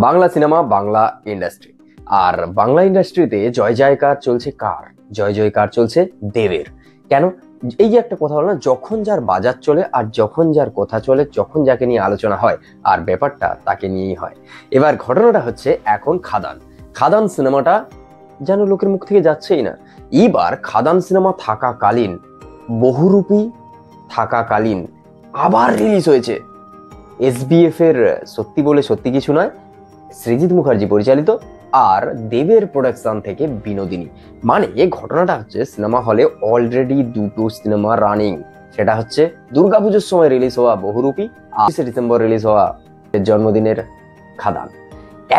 Bangla cinema, Bangla industry. আর বাংলা ইন্ডাস্ট্রিতে জয় জয়কার চলছে কার? জয় জয়কার চলছে দেবের। কেন? এই যে একটা কথা হলো না, যখন যার বাজার চলে আর যখন যার কথা চলে, যখন যাকে নিয়ে আলোচনা হয় আর ব্যাপারটা তাকে নিয়েই হয়। এবার ঘটনাটা হচ্ছে এখন খাদান। খাদান সিনেমাটা যেন লোকের মুখ থেকে যাচ্ছেই না। এইবার খাদান সিনেমা থাকাকালীন, বহুরূপী থাকাকালীন আবার রিলিজ হয়েছে এসবিএফ এর সত্যি বলে সত্যি কিছু নয়, সৃজিত মুখার্জি পরিচালিত আর দেবের প্রোডাকশন থেকে বিনোদিনী। মানে এই ঘটনাটা হচ্ছে সিনেমা হলে অলরেডি দুটো সিনেমা রানিং। সেটা হচ্ছে দুর্গাপুজোর সময় রিলিজ হওয়া বহুরূপী আর ডিসেম্বর রিলিজ হওয়া জন্মদিনের খাদান।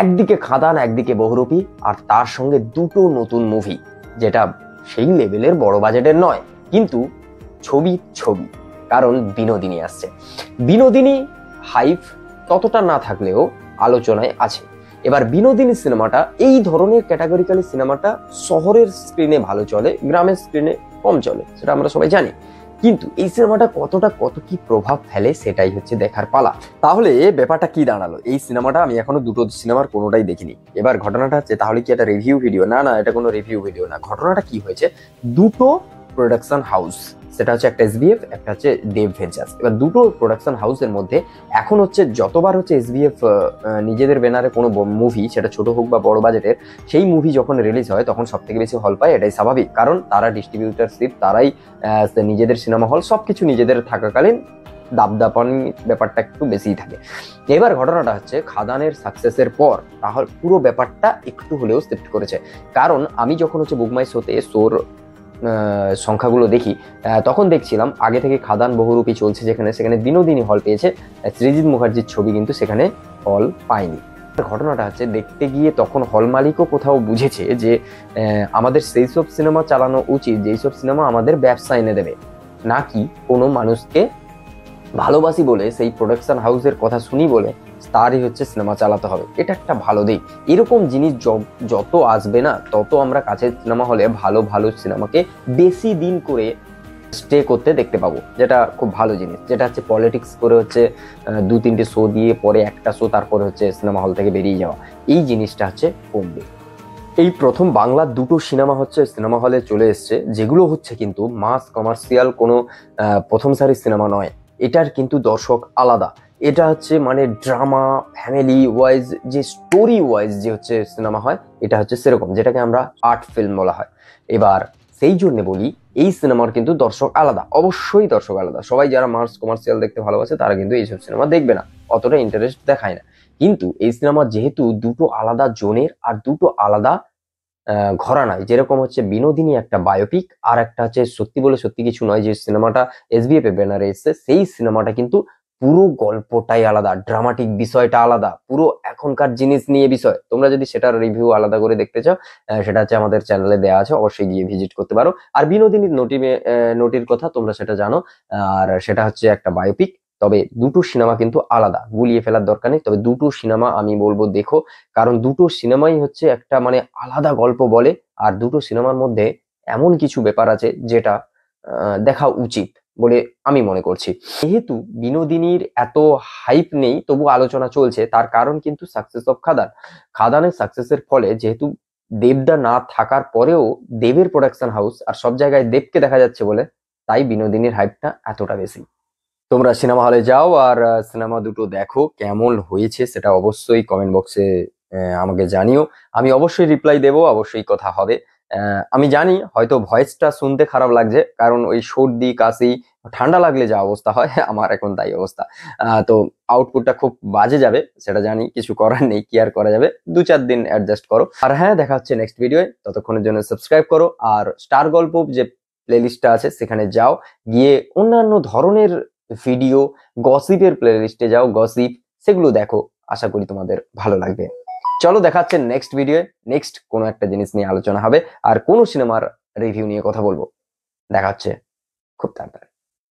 একদিকে খাদান, একদিকে বহুরূপী, আর তার সঙ্গে দুটো নতুন মুভি, যেটা সেই লেভেলের বড় বাজেটের নয়, কিন্তু ছবি ছবি। কারণ বিনোদিনী আসছে। বিনোদিনী হাইপ ততটা না থাকলেও আলোচনায় আছে। এবার বিনোদিনী সিনেমাটা, এই ধরনের ক্যাটাগরিক্যালি সিনেমাটা শহরের স্ক্রিনে ভালো চলে, গ্রামের স্ক্রিনে কম চলে, সেটা আমরা সবাই জানি। কিন্তু এই সিনেমাটা কত কি প্রভাব ফেলে সেটাই হচ্ছে দেখার পালা। তাহলে ব্যাপারটা কি দাঁড়ালো? এই সিনেমাটা আমি এখনো দুটো সিনেমার কোনোটাই দেখিনি। এবার ঘটনাটা হচ্ছে, তাহলে কি একটা রিভিউ ভিডিও? না, এটা কোনো রিভিউ ভিডিও না। ঘটনাটা কি হয়েছে, দুটো প্রোডাকশন হাউস, সেটা হচ্ছে একটা এসবিএফ, একটা হচ্ছে দেব ভেঞ্চার্স। এবার দুটো প্রোডাকশন হাউসের মধ্যে এখন হচ্ছে যতবার হচ্ছে এসবিএফ নিজেদের ব্যানারে কোনো মুভি, সেটা ছোট হোক বা বড় বাজেটের, সেই মুভি যখন রিলিজ হয় তখন সব থেকে বেশি হল পায়। এটাই স্বাভাবিক, কারণ তারা ডিস্ট্রিবিউটারশিপ, তারাই নিজেদের সিনেমা হল, সবকিছু নিজেদের থাকাকালীন দাপদাপানি ব্যাপারটা একটু বেশিই থাকে। এবার ঘটনাটা হচ্ছে খাদানের সাকসেসের পর তাহলে পুরো ব্যাপারটা একটু হলেও শিফট করেছে। কারণ আমি যখন হচ্ছে বুকমাই শোতে শোর সংখ্যাগুলো দেখি, তখন দেখছিলাম আগে থেকে খাদান বহুরূপী চলছে যেখানে, সেখানে বিনোদিনী হল পেয়েছে, সৃজিত মুখার্জির ছবি কিন্তু সেখানে হল পায়নি। ঘটনাটা হচ্ছে দেখতে গিয়ে তখন হল মালিকও কোথাও বুঝেছে যে আমাদের সেই সব সিনেমা চালানো উচিত যেই সব সিনেমা আমাদের ব্যবসা এনে দেবে, নাকি কোনো মানুষকে ভালোবাসি বলে, সেই প্রোডাকশন হাউসের কথা শুনি বলে তারই হচ্ছে সিনেমা চালাতে হবে। এটা একটা ভালো দিক। এরকম জিনিস যত আসবে না, তত আমরা কাছের সিনেমা হলে ভালো ভালো সিনেমাকে বেশি দিন করে স্টে করতে দেখতে পাবো, যেটা খুব ভালো জিনিস। যেটা হচ্ছে পলিটিক্স করে হচ্ছে 2-3টে শো দিয়ে পরে একটা শো, তারপরে হচ্ছে সিনেমা হল থেকে বেরিয়ে যাওয়া, এই জিনিসটা হচ্ছে কমবে। এই প্রথম বাংলা দুটো সিনেমা হচ্ছে সিনেমা হলে চলে এসছে, যেগুলো হচ্ছে কিন্তু মাস কমার্শিয়াল কোনো প্রথম সারির সিনেমা নয়। এটার কিন্তু দর্শক আলাদা। এটা হচ্ছে মানে ড্রামা, ফ্যামিলি ওয়াইজ, যে স্টোরি ওয়াইজ যে হচ্ছে সিনেমা হয়, এটা হচ্ছে সেরকম, যেটাকে আমরা আর্ট ফিল্ম বলা হয়। এবার সেই জন্য বলি, এই সিনেমার কিন্তু দর্শক আলাদা, অবশ্যই দর্শক আলাদা। সবাই যারা মাস কমার্শিয়াল দেখতে ভালোবাসে তারা কিন্তু এইসব সিনেমা দেখবে না, অতটা ইন্টারেস্ট দেখায় না। কিন্তু এই সিনেমা যেহেতু দুটো আলাদা জোনের আর দুটো আলাদা ঘরানায়, যেরকম হচ্ছে বিনোদিনী একটা বায়োপিক, আর একটা হচ্ছে সত্যি বলে সত্যি কিছু নয়, যে সিনেমাটা এসবিএফ এর ব্যানারে এসেছে, সেই সিনেমাটা কিন্তু পুরো গল্পটাই আলাদা, ড্রামাটিক বিষয়টা আলাদা, পুরো এখনকার জিনিস নিয়ে বিষয়। তোমরা যদি সেটার রিভিউ আলাদা করে দেখতে চাও, সেটা হচ্ছে আমাদের চ্যানেলে দেওয়া আছে, অবশ্যই গিয়ে ভিজিট করতে পারো। আর বিনোদিনীর নটির কথা তোমরা সেটা জানো, আর সেটা হচ্ছে একটা বায়োপিক। তবে দুটো সিনেমা কিন্তু আলাদা, গুলিয়ে ফেলার দরকার নেই। তবে দুটো সিনেমা আমি বলবো দেখো, কারণ দুটো সিনেমাই হচ্ছে একটা মানে আলাদা গল্প বলে, আর দুটো সিনেমার মধ্যে এমন কিছু ব্যাপার আছে যেটা দেখা উচিত বলে আমি মনে করছি। যেহেতু বিনোদিনীর এত হাইপ নেই, তবু আলোচনা চলছে, তার কারণ কিন্তু সাকসেস অফ খাদান। খাদানের সাকসেসের ফলে, যেহেতু দেবদা না থাকার পরেও দেবের প্রোডাকশন হাউস আর সব জায়গায় দেবকে দেখা যাচ্ছে বলে, তাই বিনোদিনীর হাইপটা এতটা বেশি। তোমরা সিনেমা হলে যাও আর সিনেমা দুটো দেখো, কেমন হয়েছে সেটা অবশ্যই কমেন্ট বক্সে আমাকে জানিও। আমি অবশ্যই রিপ্লাই দেবো, অবশ্যই কথা হবে। আমি জানি হয়তো ভয়েসটা শুনতে খারাপ লাগছে, কারণ ওই সর্দি কাশি ঠান্ডা লাগলে যা অবস্থা হয় আমার এখন তাই অবস্থা। তো আউটপুটটা খুব বাজে যাবে, সেটা জানি, কিছু করার নেই, কি আর করা যাবে, 2-4 দিন অ্যাডজাস্ট করো। আর হ্যাঁ, দেখা হচ্ছে নেক্সট ভিডিওয়ে, ততক্ষণের জন্য সাবস্ক্রাইব করো। আর স্টার গল্প যে প্লেলিস্টটা আছে সেখানে যাও, গিয়ে অন্যান্য ধরনের ভিডিও, গসিপের প্লেলিস্টে যাও, গসিপ সেগুলো দেখো, আশা করি তোমাদের ভালো লাগবে। চলো, দেখা হচ্ছে নেক্সট ভিডিওয়ে, নেক্সট কোনো একটা জিনিস নিয়ে আলোচনা হবে, আর কোনো সিনেমার রিভিউ নিয়ে কথা বলবো। দেখা হচ্ছে খুব তাড়াতাড়ি।